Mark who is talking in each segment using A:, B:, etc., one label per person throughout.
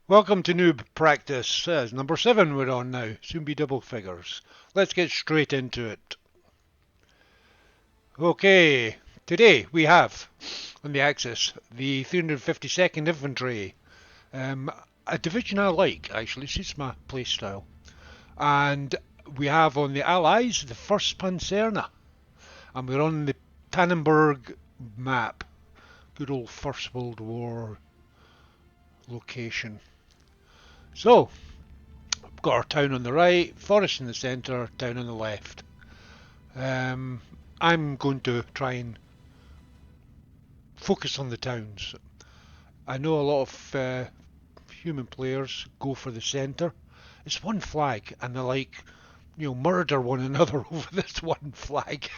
A: Welcome to Noob Practice. Number 7 we're on now. Soon be double figures. Let's get straight into it. Okay, today we have on the axis the 352nd Infantry. A division I like, actually, suits my playstyle. And we have on the Allies the 1st Pancerna. And we're on the Tannenberg map. Good old First World War location. So, got our town on the right, forest in the centre, town on the left. I'm going to try and focus on the towns. I know a lot of human players go for the centre. It's one flag, and they murder one another over this one flag.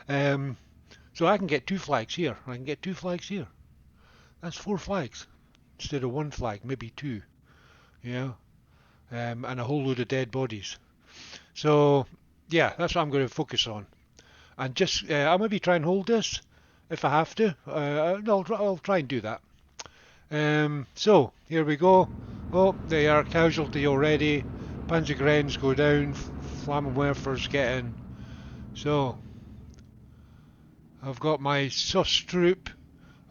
A: um, so I can get two flags here. I can get two flags here. That's four flags instead of one flag, maybe two. Yeah, and a whole load of dead bodies. So yeah, that's what I'm going to focus on. And just I'll maybe try and hold this if I have to. I'll try and do that. So here we go. Oh, they are casualty already. Panzergrenz go down. Flammenwerfers get in. So I've got my sus troop.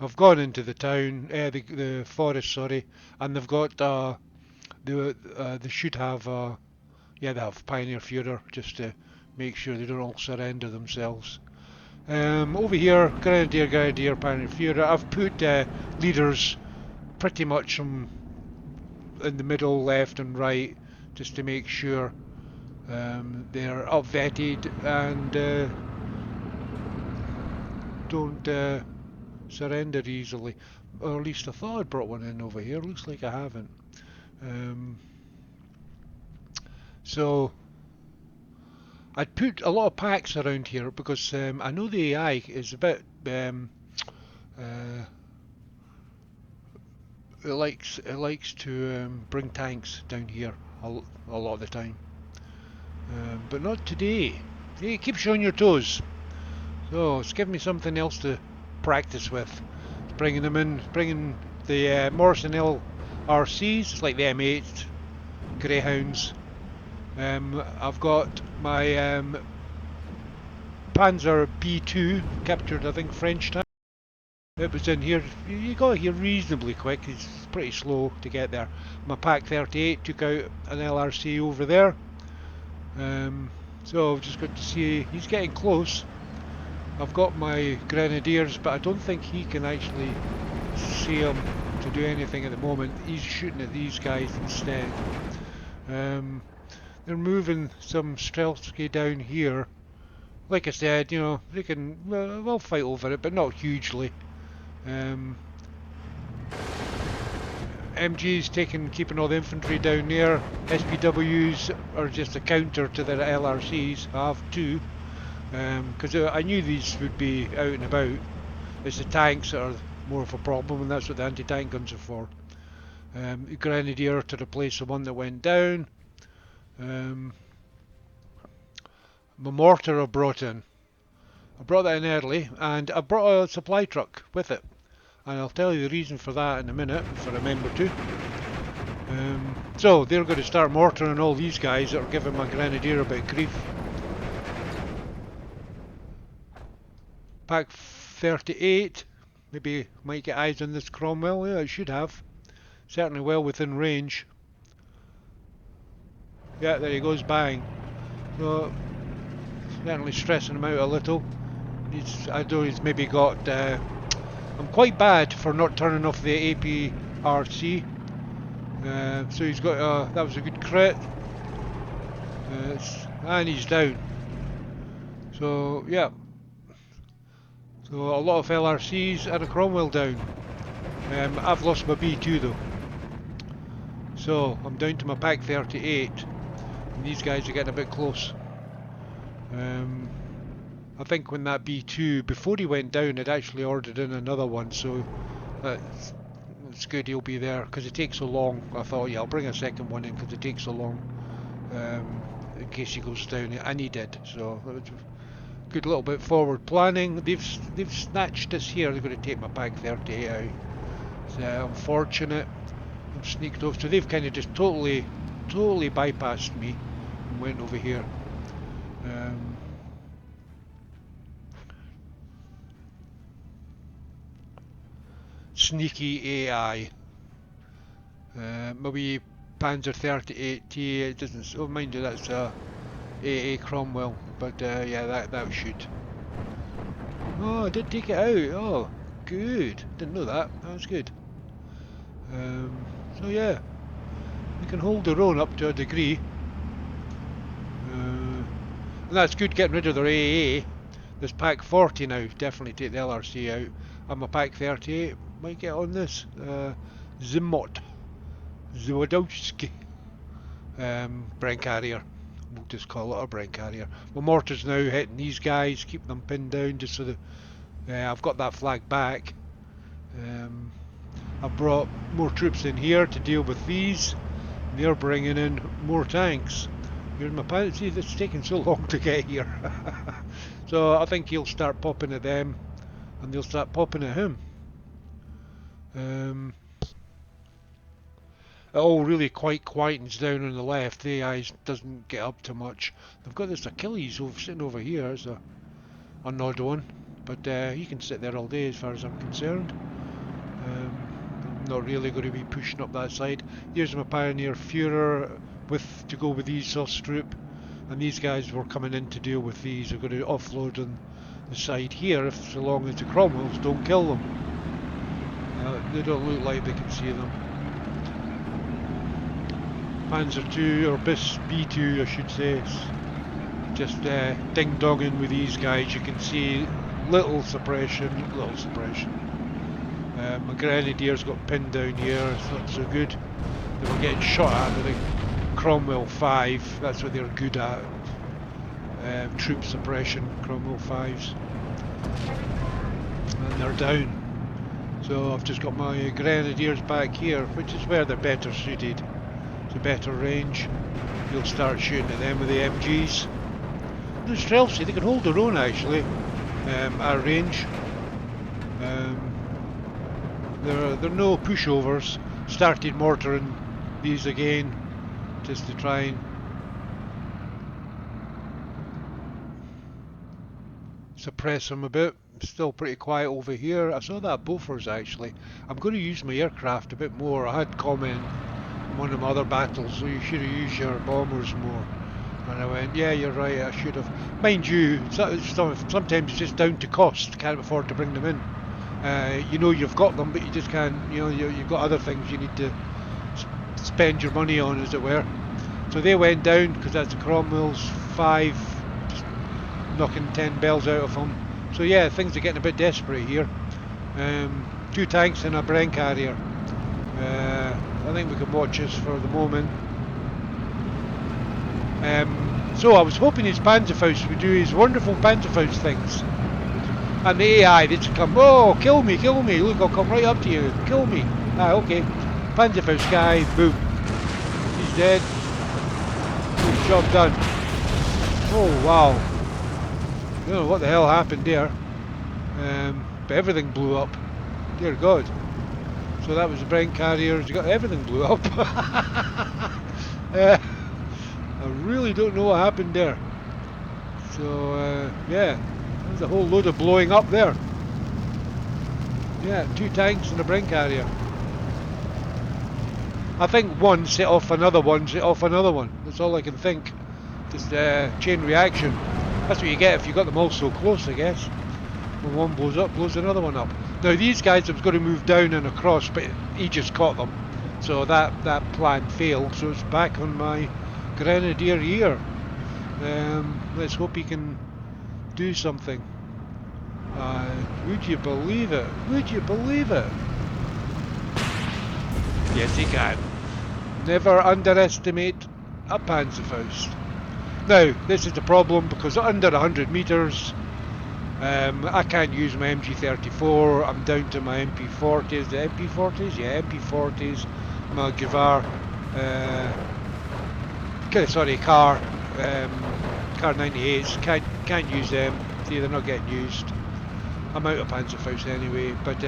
A: I've gone into the town, the forest, sorry, and they've got they should have they have Pioneer Führer just to make sure they don't all surrender themselves. Over here, Grenadier, Pioneer Führer. I've put leaders pretty much in the middle, left and right, just to make sure they're up-vetted and don't surrender easily. Or at least I thought I'd brought one in over here. Looks like I haven't. So I'd put a lot of packs around here because I know the AI is a bit it likes to bring tanks down here a lot of the time, but not today. Hey, keep showing your toes. So it's giving me something else to practice with. It's bringing them in, bringing the Morrison LRCs. It's like the M8 Greyhounds. I've got my Panzer B2 captured, I think, French time. It was in here. You got here reasonably quick. It's pretty slow to get there. My Pack 38 took out an LRC over there. So I've just got to see. He's getting close. I've got my Grenadiers, but I don't think he can actually see him to do anything at the moment. He's shooting at these guys instead. They're moving some Streltsky down here. Like I said, you know, they can, we'll fight over it, but not hugely. MG's keeping all the infantry down there. SPWs are just a counter to their LRCs. I have two, because I knew these would be out and about. It's the tanks that are more of a problem, and that's what the anti-tank guns are for. Grenadier to replace the one that went down. My mortar I brought in. I brought that in early, and I brought a supply truck with it. And I'll tell you the reason for that in a minute, if I remember to. So they're going to start mortaring all these guys that are giving my Grenadier a bit of grief. Pack 38. Maybe might get eyes on this Cromwell. Yeah, it should have. Certainly well within range. Yeah, there he goes, bang. So, certainly stressing him out a little. I know he's maybe got... I'm quite bad for not turning off the APRC. So he's got... that was a good crit. And he's down. So, yeah. So a lot of LRCs and a Cromwell down. I've lost my B2 though. So, I'm down to my Pack 38. And these guys are getting a bit close. I think when that B2, before he went down, had actually ordered in another one, so it's good he'll be there, because it takes so long. I thought, yeah, I'll bring a second one in, because it takes so long, in case he goes down, and he did, so it was a good little bit forward planning. They've snatched us here. They're going to take my Pack 38 out. It's unfortunate. I've sneaked off, so they've kind of just totally bypassed me and went over here. Sneaky AI. Maybe Panzer 38T, it doesn't, oh mind you, that's AA Cromwell, but yeah, that should. Oh, I did take it out, oh, good, didn't know that, that's good. So yeah, we can hold our own up to a degree. And that's good getting rid of their AA. There's pack 40 now, definitely take the LRC out. I'm a pack 38, might get on this. Zwodowski. Brand carrier. We'll just call it a brand carrier. My mortars now hitting these guys, keep them pinned down just so that I've got that flag back. I've brought more troops in here to deal with these. They're bringing in more tanks. Here's my pilot. See, it's taking so long to get here. So I think he'll start popping at them, and they'll start popping at him. It all really quite quietens down on the left. The AI doesn't get up to much. They've got this Achilles sitting over here as an odd one, but he can sit there all day as far as I'm concerned. I'm not really going to be pushing up that side. Here's my Pioneer Führer to go with these Ostrup, and these guys were coming in to deal with these. They're going to offload on the side here, so long as the Cromwells don't kill them. They don't look like they can see them. Panzer II, or B2 I should say, just ding-donging with these guys. You can see little suppression. My Grenadiers got pinned down here, it's not so good. They were getting shot at with the Cromwell 5, that's what they're good at. Troop suppression, Cromwell 5s. And they're down. So I've just got my Grenadiers back here, which is where they're better suited. It's a better range. You'll start shooting at them with the MGs. The Streltsy, they can hold their own actually, at range. They're no pushovers. Started mortaring these again, just to try and suppress them a bit. Still pretty quiet over here. I saw that Bofors actually. I'm going to use my aircraft a bit more. I had comment in one of my other battles, so you should have used your bombers more. And I went, yeah, you're right, I should have. Mind you, sometimes it's just down to cost. Can't afford to bring them in. You know you've got them, but you just can't. You know you've got other things you need to spend your money on, as it were. So they went down because that's the Cromwell's 5, just knocking 10 bells out of them. So yeah, things are getting a bit desperate here. 2 tanks and a Bren carrier. I think we can watch this for the moment. So I was hoping his Panzerfaust would do his wonderful Panzerfaust things. And the AI, they just come, oh, kill me, look, I'll come right up to you, kill me. Ah, okay. Panzerfaust guy, boom. He's dead. Good job done. Oh, wow. I don't know what the hell happened there. But everything blew up. Dear God. So that was the Brent carriers, everything blew up. I really don't know what happened there. So, yeah. There's a whole load of blowing up there. Yeah, 2 tanks and a Brent carrier. I think one set off another one, That's all I can think. Just chain reaction. That's what you get if you got them all so close, I guess. When one blows up, blows another one up. Now these guys have got to move down and across, but he just caught them. So that plan failed, so it's back on my Grenadier here. Let's hope he can do something. Would you believe it? Yes, he can. Never underestimate a Panzerfaust. Now, this is the problem, because under 100 metres, I can't use my MG34. I'm down to my MP40s. The MP40s? Yeah, MP40s. My Gewehr, car 98s. Can't use them. See, they're not getting used. I'm out of Panzerfaust anyway, but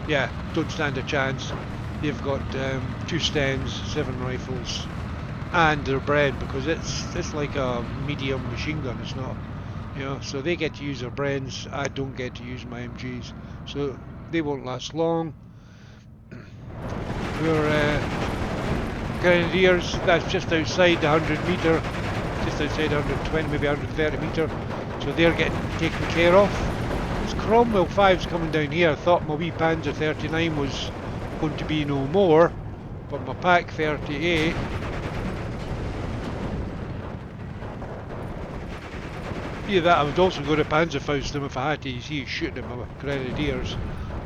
A: yeah, don't stand a chance. they've got 2 Stens, 7 rifles, and they're bred because it's like a medium machine gun. It's not, you know. So they get to use their Brens. I don't get to use my MGs, so they won't last long. We're Grenadiers. That's just outside the 100 metre, just outside 120, maybe 130 metre. So they're getting taken care of. This Cromwell 5's coming down here. I thought my wee Panzer 39 was going to be no more, but my Pak 38. Yeah, that I would also go to Panzerfaust them if I had to. You see, he's shooting at my Grenadiers,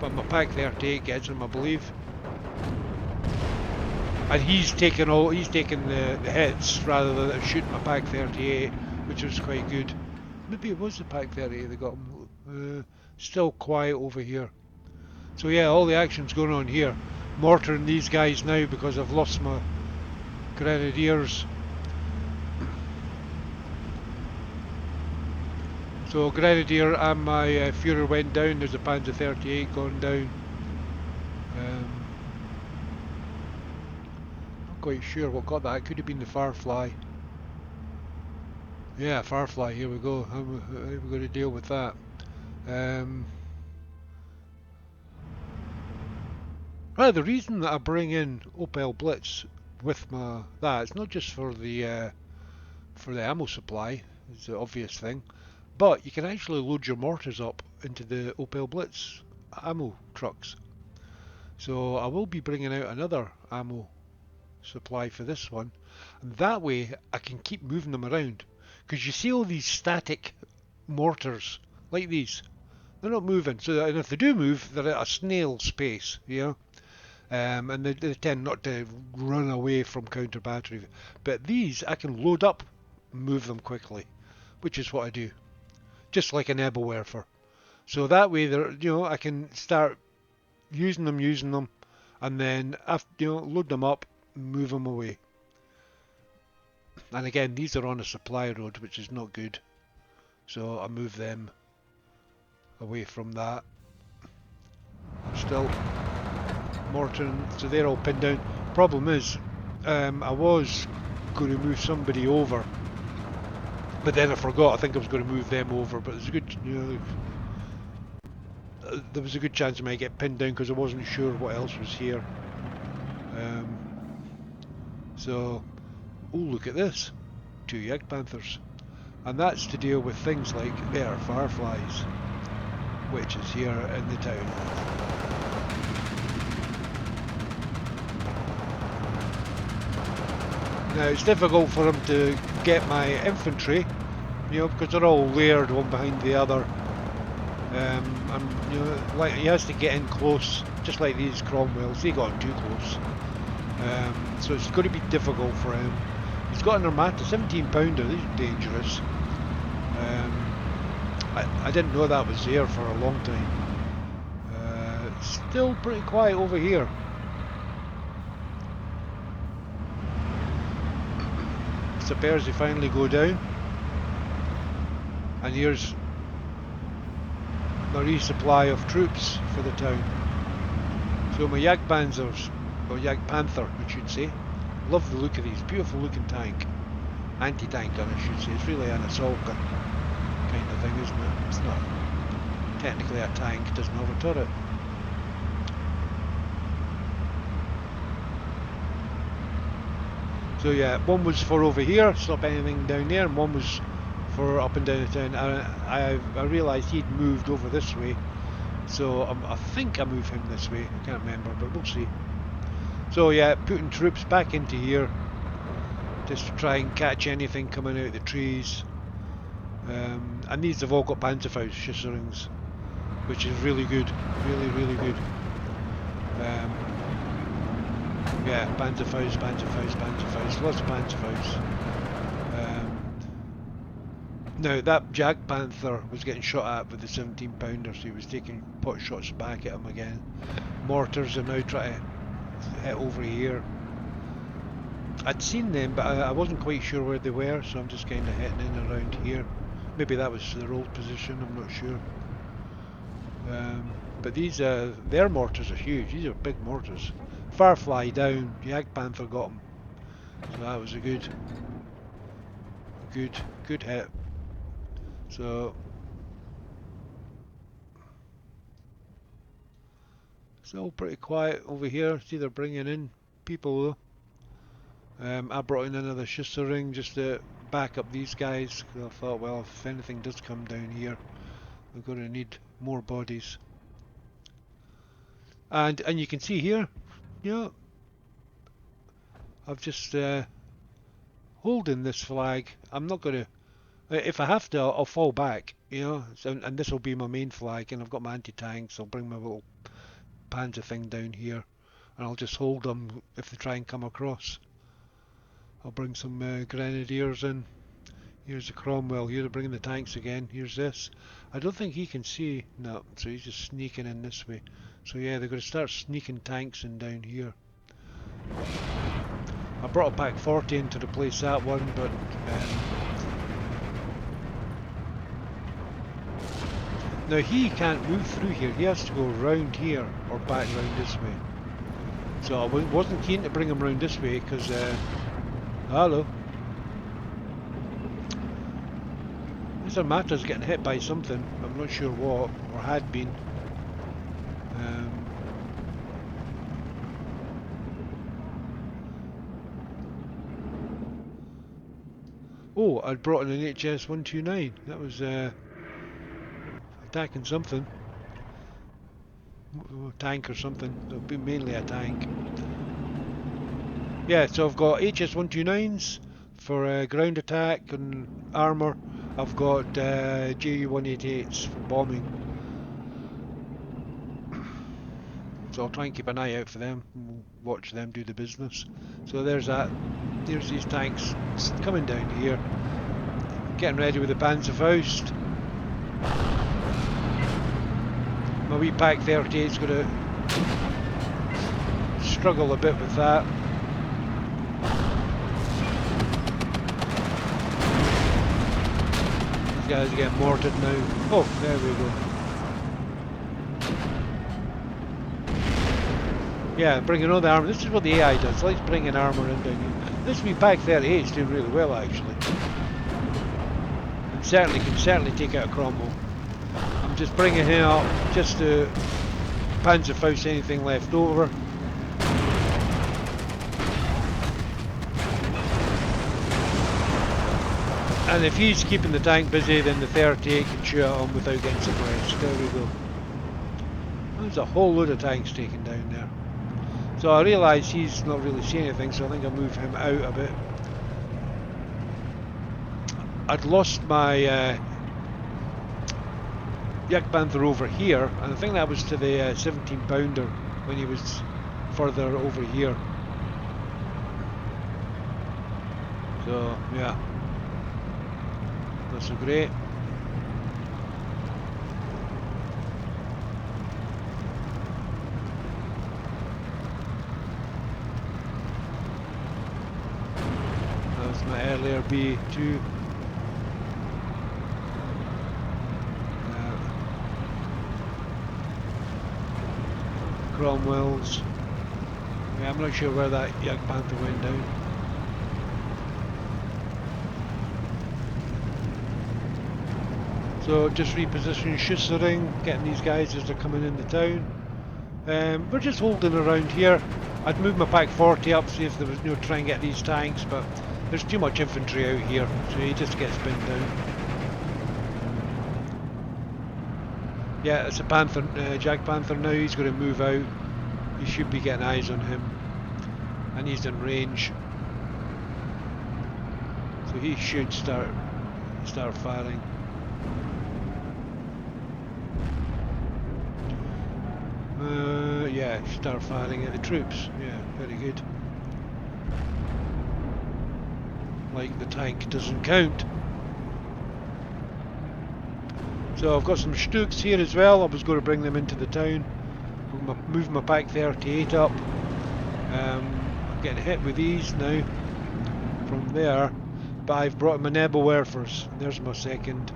A: but my Pak 38 gets him, I believe. And he's taking the hits rather than shooting my Pak 38, which was quite good. Maybe it was the Pak 38 that got him. Still quiet over here. So yeah, all the action's going on here. Mortaring these guys now because I've lost my Grenadiers. So Grenadier and my Führer went down. There's a Panzer 38 gone down. Not quite sure what got that. It could have been the Firefly. Yeah, Firefly. Here we go. How are we going to deal with that? Right, the reason that I bring in Opel Blitz with it's not just for the ammo supply. It's the obvious thing. But you can actually load your mortars up into the Opel Blitz ammo trucks. So I will be bringing out another ammo supply for this one. And that way I can keep moving them around. Because you see all these static mortars, like these. They're not moving. And if they do move, they're at a snail's pace, you know. And they tend not to run away from counter battery. But these, I can load up and move them quickly. Which is what I do. Just like an Eberwerfer. So that way, I can start using them, and then load them up, move them away. And again, these are on a supply road, which is not good. So I move them away from that. Still mortaring, so they're all pinned down. Problem is, I was going to move somebody over. But then I forgot. I think I was going to move them over, but there's a good, there was a good chance I might get pinned down because I wasn't sure what else was here. Oh, look at this, 2 Jagpanthers, and that's to deal with things like there Fireflies, which is here in the town. Now it's difficult for him to get my infantry, because they're all layered one behind the other. And like he has to get in close, just like these Cromwells. They got too close, so it's going to be difficult for him. He's got an Armata 17 pounder. These are dangerous. I didn't know that was there for a long time. Still pretty quiet over here. Suppairs, they finally go down, and here's the resupply of troops for the town. So my Jagpanthers, or Jagpanther I should say, love the look of these, beautiful looking tank, anti-tank gun I should say. It's really an assault gun kind of thing, isn't it? It's not technically a tank, it doesn't have a turret. So yeah, one was for over here, stop anything down there, and one was for up and down the town. I realised he'd moved over this way, so I think I moved him this way, I can't remember, but we'll see. So yeah, putting troops back into here, just to try and catch anything coming out of the trees. And these have all got Panzerfaust Schisserings, which is really good, really good. Yeah, Panzerfaust, lots of Panzerfaust. Now that Jagpanther was getting shot at with the 17 pounder, so he was taking pot shots back at him again. Mortars are now trying to hit over here. I'd seen them, but I wasn't quite sure where they were, so I'm just kind of hitting in around here. Maybe that was their old position, I'm not sure. But these, their mortars are huge. These are big mortars. Firefly down. Jagpanther got him. So that was a good hit. So still pretty quiet over here. See, they're bringing in people though. I brought in another Ring just to back up these guys. 'Cause I thought, well, if anything does come down here, we're going to need more bodies. And you can see here, you know, I've just holding this flag. I'm not going to. If I have to, I'll fall back. You know, and this will be my main flag. And I've got my anti-tanks. I'll bring my little panzer thing down here, and I'll just hold them if they try and come across. I'll bring some grenadiers in. Here's the Cromwell here, they're bringing the tanks again. Here's this. I don't think he can see. No, so he's just sneaking in this way. So yeah, they're going to start sneaking tanks in down here. I brought a Pack 40 in to replace that one, but now he can't move through here. He has to go round here or back round this way. So I wasn't keen to bring him round this way because hello. Mr. Matter's getting hit by something. I'm not sure what, or had been. Oh, I'd brought in an HS-129. That was attacking something. A tank or something. It'll be mainly a tank. Yeah, so I've got HS-129s for ground attack and armour. I've got Ju-188s for bombing. So I'll try and keep an eye out for them and watch them do the business. So there's that. There's these tanks coming down here. Getting ready with the Panzerfaust. My wee Pack 38's going to struggle a bit with that. These guys are getting mortared now. Oh, there we go. Yeah, bringing on the armour. This is what the AI does. It likes bringing armour in down here. This wee Pack 38 is doing really well actually. And can certainly take out a Cromwell. I'm just bringing him up just to Panzerfaust anything left over. And if he's keeping the tank busy, then the 38 can shoot at him without getting suppressed. There we go. There's a whole load of tanks taken down there. So I realise he's not really seeing anything, so I think I'll move him out a bit. I'd lost my Jagpanther over here, and I think that was to the 17 pounder when he was further over here. So yeah, not so great. That was my earlier B2. Cromwells. Yeah, I'm not sure where that Jagpanther went down. So just repositioning Schussering, getting these guys as they're coming into town. We're just holding around here. I'd move my Pack 40 up, see if there was no try and get these tanks, but there's too much infantry out here, so he just gets pinned down. Yeah, it's a Panther, Jagpanther now. He's going to move out. You should be getting eyes on him, and he's in range, so he should start firing. Yeah, start firing at the troops. Yeah, very good. Like the tank doesn't count. So I've got some Stugs here as well. I was going to bring them into the town. Move my Pack 38 up. I'm getting hit with these now from there, but I've brought my Nebelwerfers. There's my second,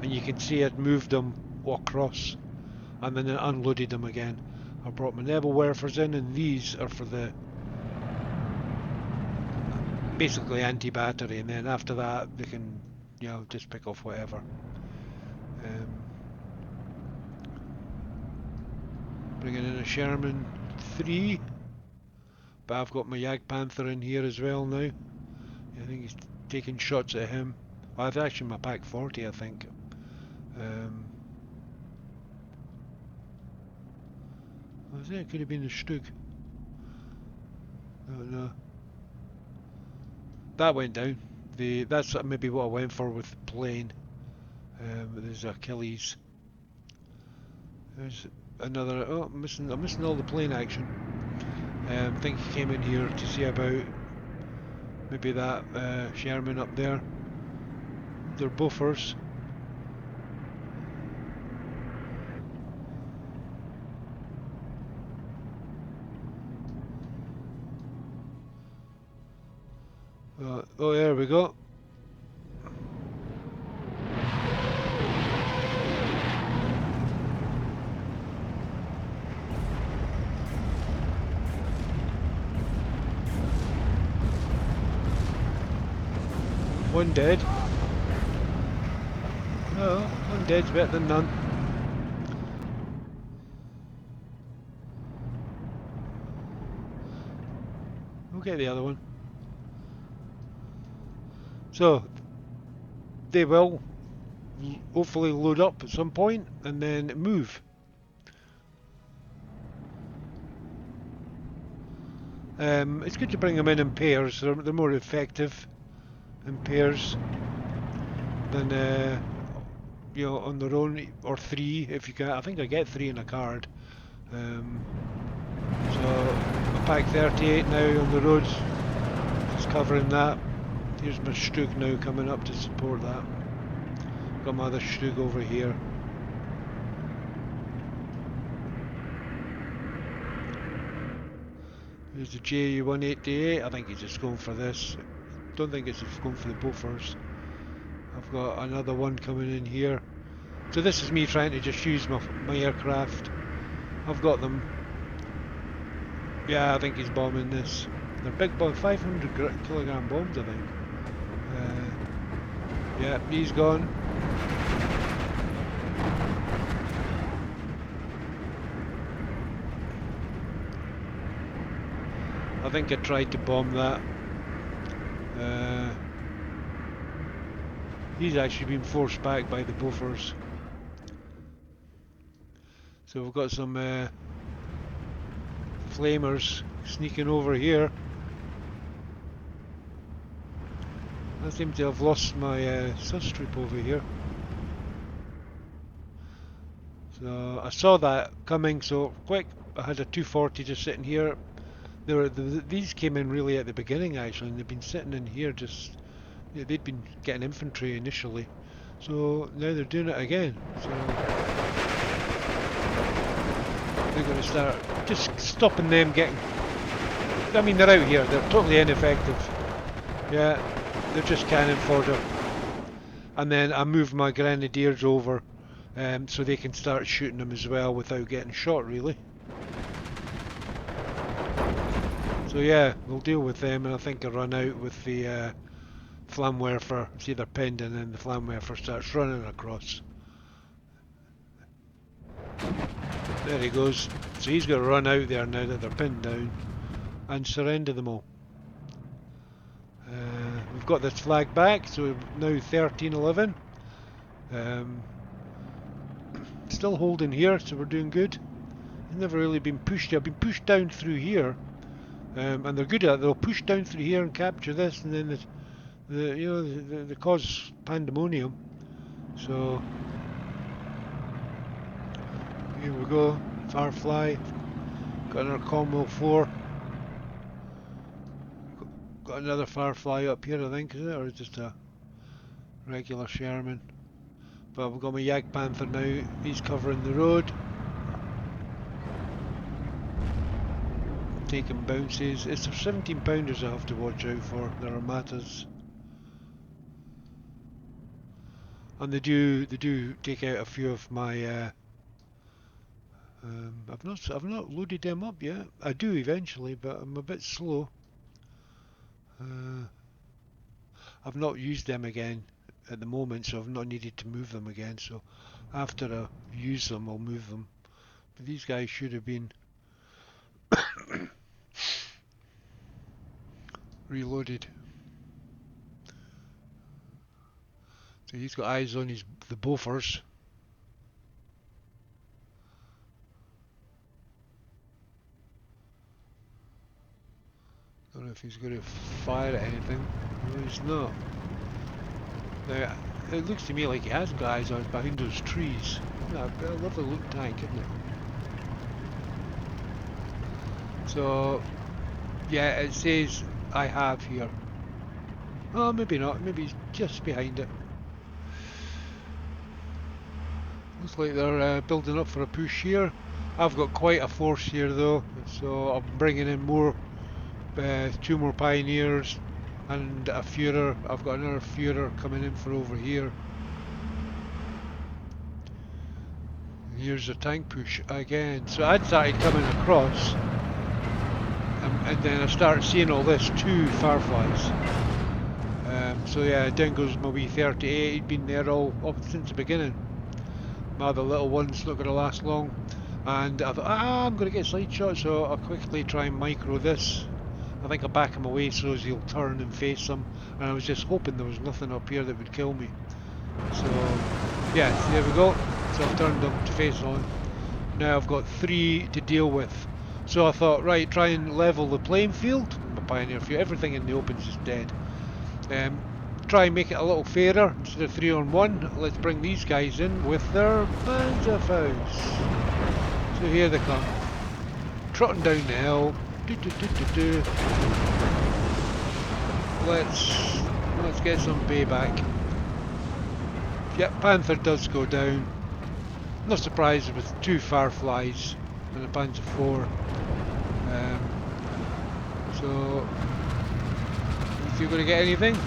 A: and you can see I'd moved them across and then unloaded them again. I brought my Nebelwerfers in, and these are for the basically anti-battery, and then after that they can, you know, just pick off whatever. Bringing in a Sherman 3, but I've got my Jagpanther in here as well now. I think he's taking shots at him. Well, that's actually my pack 40, I think. Was it? It could have been the Stug. No. That went down. That's maybe what I went for with the plane. There's Achilles. There's another. Oh, I'm missing all the plane action. I think he came in here to see about maybe that Sherman up there. They're buffers. Oh, there we go. One dead. Oh, one dead's better than none. We'll get the other one. So, they will hopefully load up at some point and then move. It's good to bring them in pairs. They're more effective in pairs than you know, on their own, or 3 if you get. I think I get 3 in a card. So a pack 38 now on the roads, just covering that. Here's my Stug now coming up to support that. Got my other Stug over here. There's the JU-188. I think he's just going for this. Don't think it's just going for the buffers. I've got another one coming in here. So this is me trying to just use my aircraft. I've got them. Yeah, I think he's bombing this. They're big bomb, 500 kilogram bombs, I think. Yeah, he's gone. I think I tried to bomb that. He's actually been forced back by the buffers. So we've got some flamers sneaking over here. I seem to have lost my sus-troop over here. So I saw that coming, so quick, I had a 240 just sitting here. These came in really at the beginning actually, and they've been sitting in here just, yeah, they'd been getting infantry initially. So now they're doing it again. So they're going to start just stopping them getting, I mean, they're out here, they're totally ineffective. Yeah, they're just cannon fodder. And then I move my grenadiers over so they can start shooting them as well without getting shot really. So yeah, we'll deal with them, and I think I'll run out with the Flamwerfer. See, they're pinned, and then the Flamwerfer starts running across. There he goes. So he's got to run out there now that they're pinned down and surrender them all. We've got this flag back, so now 1311. Still holding here, so we're doing good. I've never really been pushed. I've been pushed down through here, and they're good at it. They'll push down through here and capture this, and then they cause pandemonium. So here we go, Firefly. Got another Combo 4. Got another Firefly up here, I think, is it, or just a regular Sherman? But we've got my Jagpanther now. He's covering the road, taking bounces. It's the 17 pounders I have to watch out for. There are matters, and they do take out a few of my I've not loaded them up yet. I do eventually, but I'm a bit slow. I've not used them again at the moment, so I've not needed to move them again. So after I use them, I'll move them. But these guys should have been reloaded. So he's got eyes on the Bofors. Don't know if he's going to fire at anything. No, he's not. Now, it looks to me like he has got eyes on behind those trees. Yeah, a lovely look tank, isn't it? So, yeah, it says I have here. Oh, maybe not. Maybe he's just behind it. Looks like they're building up for a push here. I've got quite a force here though, so I'm bringing in more, 2 more pioneers and a Führer. I've got another Führer coming in for over here. Here's the tank push again. So I'd started coming across, and then I started seeing all this, 2 Fireflies. So yeah, down goes my wee 38. He'd been there all up since the beginning. My other little one's not going to last long, and I thought, I'm going to get side shot, so I'll quickly try and micro this. I think I'll back him away so as he'll turn and face them, and I was just hoping there was nothing up here that would kill me. So yeah, there we go. So I've turned them to face on. Now I've got 3 to deal with. So I thought, right, try and level the playing field. My Pioneer Few, everything in the opens is dead. Try and make it a little fairer. Instead of 3 on 1, let's bring these guys in with their Panzerfaust. So here they come, trotting down the hill. Let's get some payback. Yep, Panther does go down. Not surprised with 2 Fireflies and a Panzer IV. So, if you're going to get anything?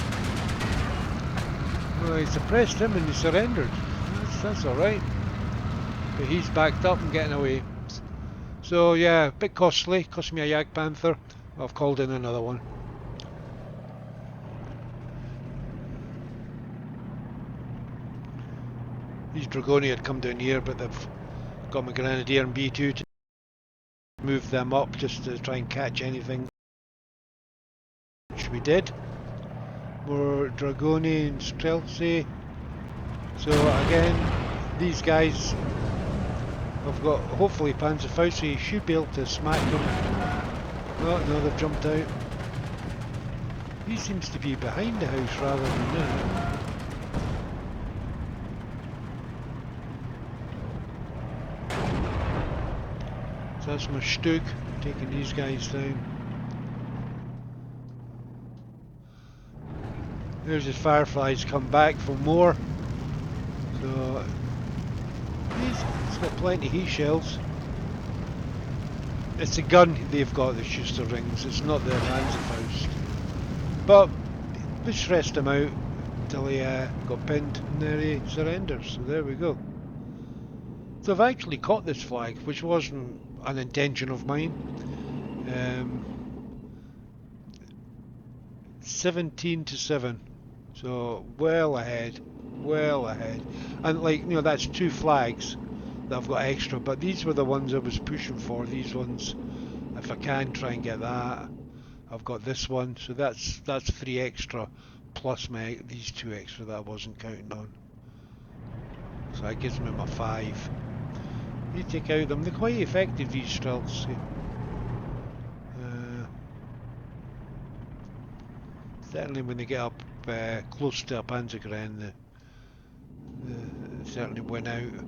A: Well, he suppressed him and he surrendered. That's alright. But he's backed up and getting away. So yeah, a bit costly. Cost me a Jagpanther. I've called in another one. These Dragoni had come down here, but they've got my Grenadier and B2 to move them up just to try and catch anything. Which we did. More Dragoni and Streltsy. So again, these guys have got hopefully Panzerfaust, so you should be able to smack them. Oh no, they've jumped out. He seems to be behind the house rather than that. So that's my Stug taking these guys down. There's his Fireflies come back for more. So he's got plenty of heat shells. It's the gun they've got that shoots the rings, it's not the Panzerfaust. But we stressed him out until he got pinned and there he surrenders. So there we go. So I've actually caught this flag, which wasn't an intention of mine. 17-7. So well ahead. And like, you know, that's 2 flags that I've got extra, but these were the ones I was pushing for. These ones, if I can try and get that. I've got this one, so that's 3 extra plus these 2 extra that I wasn't counting on. So that gives me my 5. You take out them, they're quite effective, these Strelts. Certainly when they get up close to a Panzergren, they certainly win out.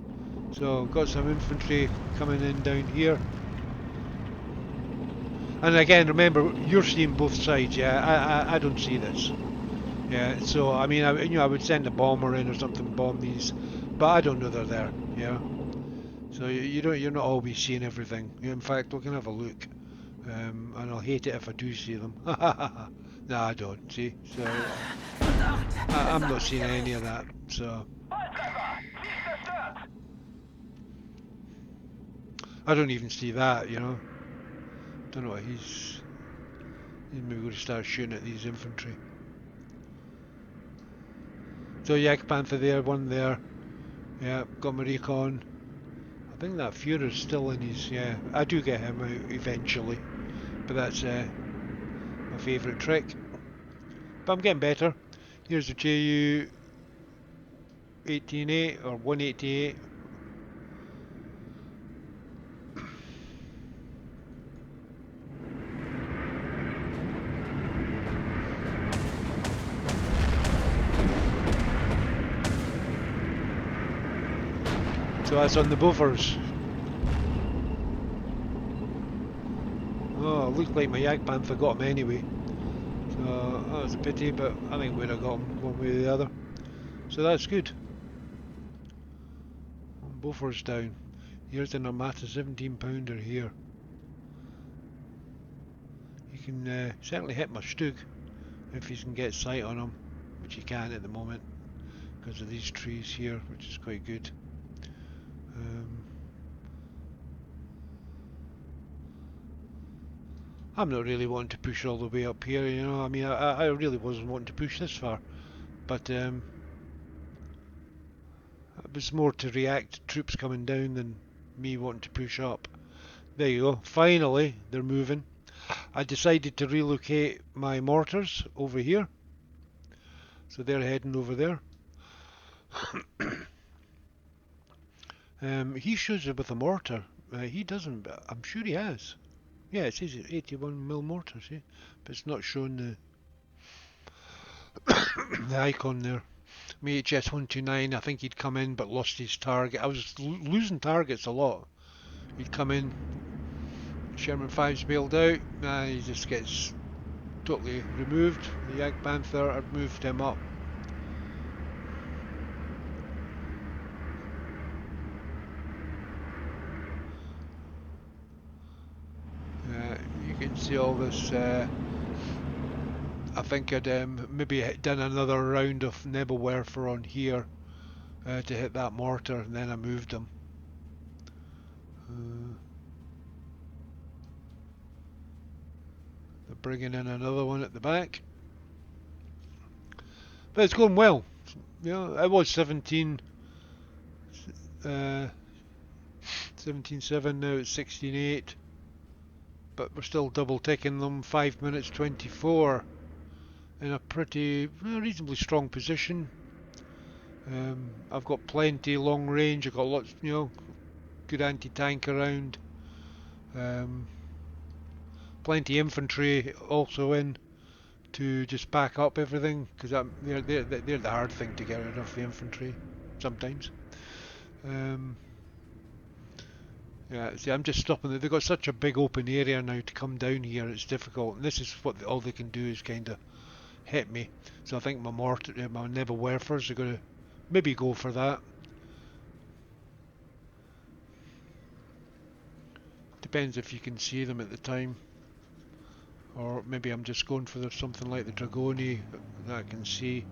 A: So got some infantry coming in down here. And again, remember, you're seeing both sides, yeah? I don't see this. Yeah, so I mean, I would send a bomber in or something, bomb these, but I don't know they're there, yeah? So you're not always seeing everything. In fact, we can have a look. And I'll hate it if I do see them. No, I don't, see? So, I'm not seeing any of that, so. I don't even see that, you know. Don't know what he's maybe going to start shooting at these infantry. So Jagpanther there, one there. Yeah, got my recon. I think that Führer's still in his, yeah, I do get him out eventually. But that's my favourite trick. But I'm getting better. Here's the JU 188 or 188. So that's on the buffers. Oh, it looked like my Jagpanther got him anyway. So that was a pity, but I think we'd have got him one way or the other. So that's good. Buffers down. Here's an Armata 17 pounder here. You can certainly hit my Stug if you can get sight on him, which you can at the moment because of these trees here, which is quite good. I'm not really wanting to push all the way up here, you know. I mean, I really wasn't wanting to push this far, but it was more to react to troops coming down than me wanting to push up. There you go. Finally, they're moving. I decided to relocate my mortars over here, so they're heading over there. He shows it with a mortar. He doesn't, but I'm sure he has. Yeah, it says 81mm mortars, yeah, but it's not showing the icon there. My HS-129, I think he'd come in but lost his target. I was losing targets a lot. He'd come in, Sherman 5's bailed out, he just gets totally removed. The Jagpanther had moved him up. You can see all this. I think I'd maybe done another round of Nebelwerfer on here to hit that mortar, and then I moved him. They're bringing in another one at the back. But it's going well. You know, it was 17, 17.7, now it's 16.8. But we're still double ticking them. 5 minutes 24 in a pretty reasonably strong position. I've got plenty long range. I've got lots, you know, good anti-tank around. Plenty infantry also in to just back up everything, because they're the hard thing to get rid of, the infantry sometimes. Yeah, see, I'm just stopping. They've got such a big open area now to come down here. It's difficult, and this is what all they can do is kind of hit me. So I think my Nebelwerfers are going to maybe go for that. Depends if you can see them at the time, or maybe I'm just going for something like the Dragoni that I can see.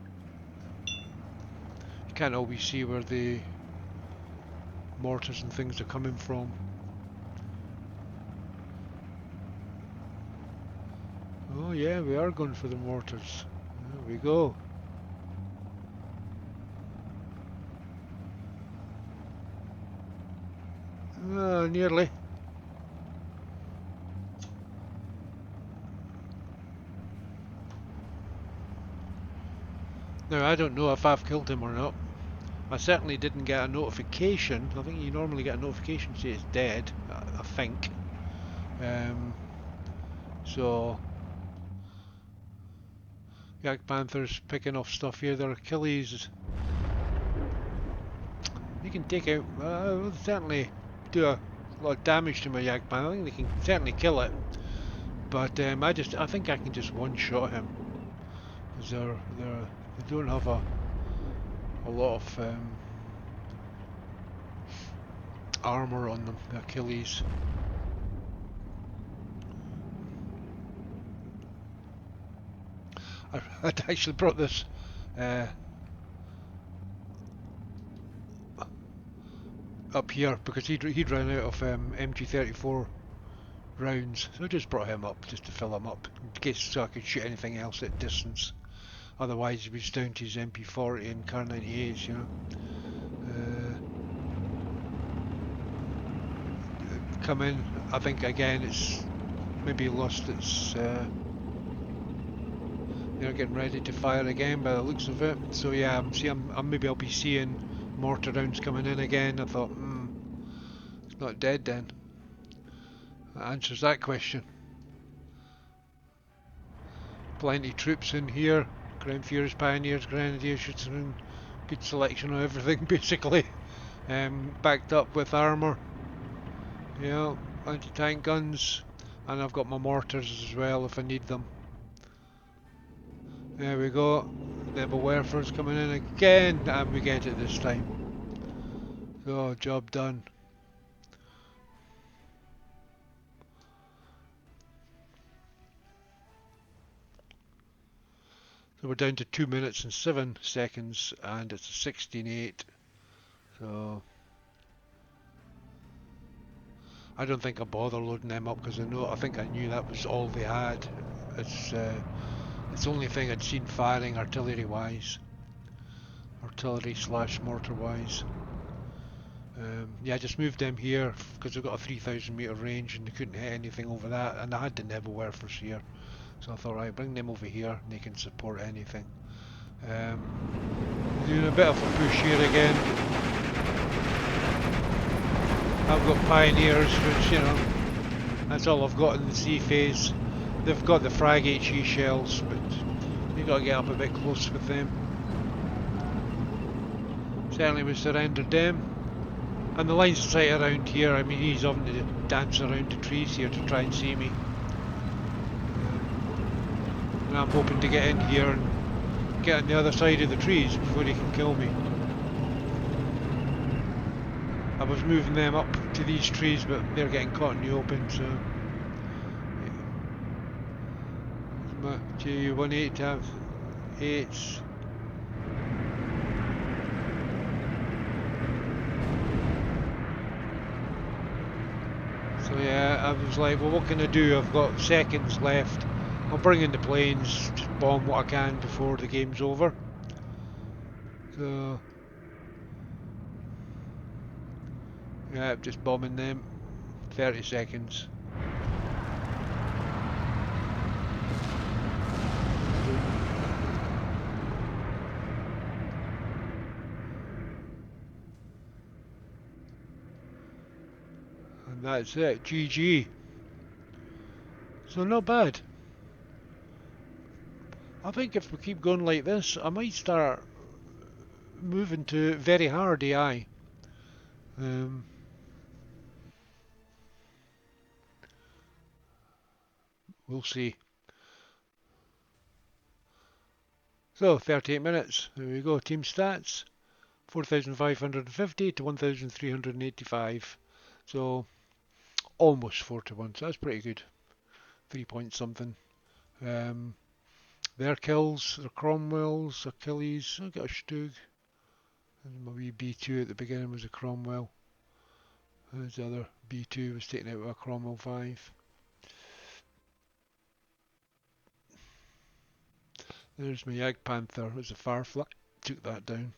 A: You can't always see where the mortars and things are coming from. Oh yeah, we are going for the mortars. There we go. Nearly. Now I don't know if I've killed him or not. I certainly didn't get a notification. I think you normally get a notification to say it's dead, I think. So Jagpanthers picking off stuff here. Their Achilles, they can take out, certainly do a lot of damage to my Jagpanther. I think they can certainly kill it, but I think I can just one-shot him, because they don't have a lot of armor on them, the Achilles. I'd actually brought this up here because he'd run out of MG34 rounds, so I just brought him up just to fill him up in case so I could shoot anything else at distance. Otherwise, he was down to his MP40 and Car 98s, you know. Come in. I think again it's maybe lost its. They're getting ready to fire again by the looks of it. So yeah, maybe I'll be seeing mortar rounds coming in again. I thought, it's not dead then. That answers that question. Plenty of troops in here. Ground Furies, Pioneers, Grenadiers, Schutztruppen. Good selection of everything basically. Backed up with armour. Yeah, anti-tank guns. And I've got my mortars as well if I need them. There we go. The Werfer's coming in again, and we get it this time. So, job done. So we're down to 2 minutes and 7 seconds, and it's a 16-8. So I don't think I'll bother loading them up because I think I knew that was all they had. It's the only thing I'd seen firing artillery-wise, artillery/mortar-wise. Yeah, I just moved them here because they've got a 3,000 metre range and they couldn't hit anything over that, and I had the Werfers here, so I thought, right, bring them over here and they can support anything. Doing a bit of a push here again. I've got Pioneers, which, you know, that's all I've got in the sea phase. They've got the frag HE shells, but you've got to get up a bit close with them. Certainly we surrendered them. And the lines of sight around here, I mean, he's having to dance around the trees here to try and see me. And I'm hoping to get in here and get on the other side of the trees before he can kill me. I was moving them up to these trees, but they're getting caught in the open, so... My Ju-18 to have 8s. So yeah, I was like, well, what can I do? I've got seconds left. I'll bring in the planes, just bomb what I can before the game's over. So yeah, just bombing them. 30 seconds. And that's it. GG. So not bad. I think if we keep going like this, I might start moving to very hard AI. We'll see. So 38 minutes. There we go. Team stats. 4,550 to 1,385. So almost 4 to 1. So that's pretty good. 3 point something. Their kills, their Cromwells, Achilles. I got a Stug. And my wee B2 at the beginning was a Cromwell. There's the other B2 was taken out with a Cromwell 5. There's my Jagpanther. It was a Firefly. Took that down.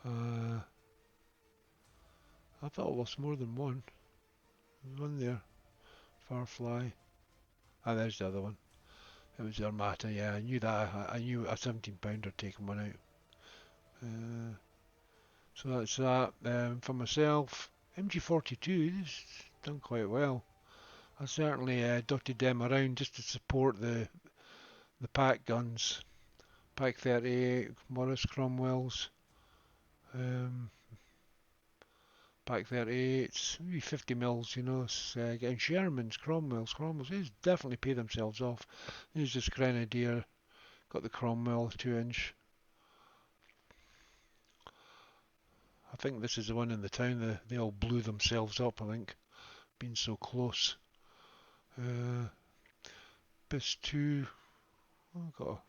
A: I thought it was more than one. There's one there. Firefly. Ah, there's the other one. It was the Armata, yeah. I knew that. I knew a 17 pounder taking one out. So that's that. For myself, MG42 is done quite well. I certainly dotted them around just to support the pack guns. Pack 38, Morris Cromwells. Pack 38s, maybe 50 mils, you know, getting Shermans, Cromwells, these definitely pay themselves off. There's this Grenadier, got the Cromwell 2-inch. I think this is the one in the town, they all blew themselves up, I think, being so close. BIS 2, oh, got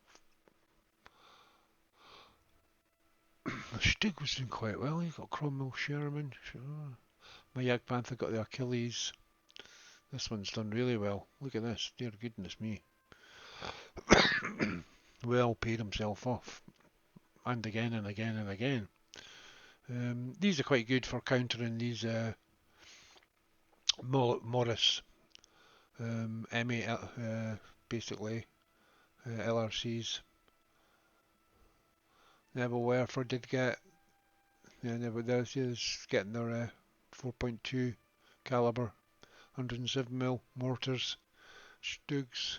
A: Stig was doing quite well. He got Cromwell Sherman. Sure. My Jagpanther got the Achilles. This one's done really well. Look at this. Dear goodness me. Well paid himself off. And again and again and again. These are quite good for countering these Morris MA basically LRCs. Neville Werfer did get, yeah, Neville does is getting their 4.2 caliber 107mm mortars, Stugs.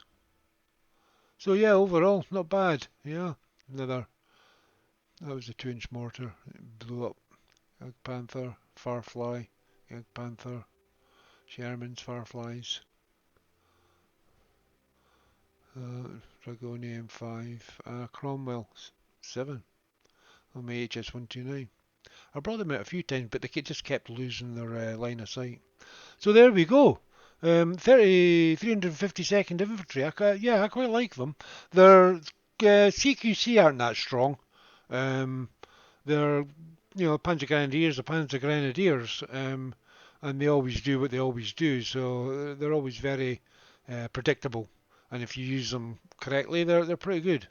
A: So yeah, overall not bad. Yeah, another, that was a 2-inch mortar. It blew up. Jagpanther, Firefly, Jagpanther, Sherman's Fireflies, Dragoni M5, Cromwell 7 on my HS129. I brought them out a few times, but they just kept losing their line of sight. So there we go. 352nd Infantry. I quite like them. Their CQC aren't that strong. They're, Panzer Grenadiers are Panzer Grenadiers, and they always do what they always do. So they're always very predictable. And if you use them correctly, they're pretty good.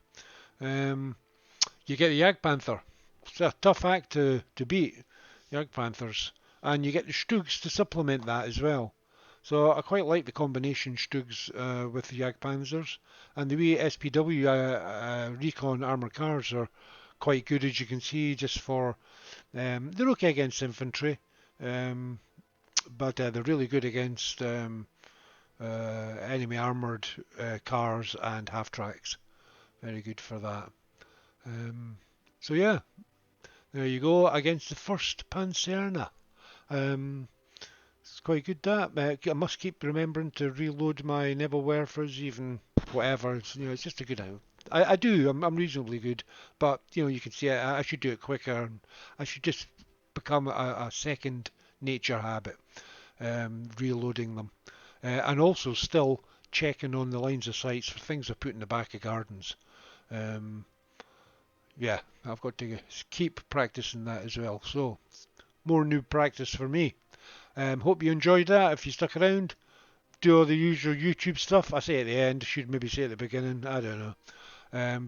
A: You get the Jagpanther. It's a tough act to beat, Jagpanthers. And you get the Stugs to supplement that as well. So I quite like the combination Stugs with the Jagpanthers. And the wee SPW recon armoured cars are quite good, as you can see, just for... they're okay against infantry, but they're really good against enemy armoured cars and half-tracks. Very good for that. So yeah, there you go, against the first Pancerna. It's quite good that. I must keep remembering to reload my Neville Werfers, even whatever. It's just a good out. I do. I'm reasonably good, but you can see I should do it quicker. And I should just become a second nature habit, reloading them, and also still checking on the lines of sights for things I put in the back of gardens. Yeah, I've got to keep practicing that as well. So more Noob Practice for me. Hope you enjoyed that. If you stuck around, do all the usual YouTube stuff. I say at the end, should maybe say at the beginning. I don't know.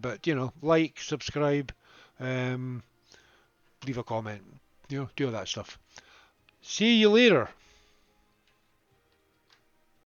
A: But like, subscribe, leave a comment. Do all that stuff. See you later.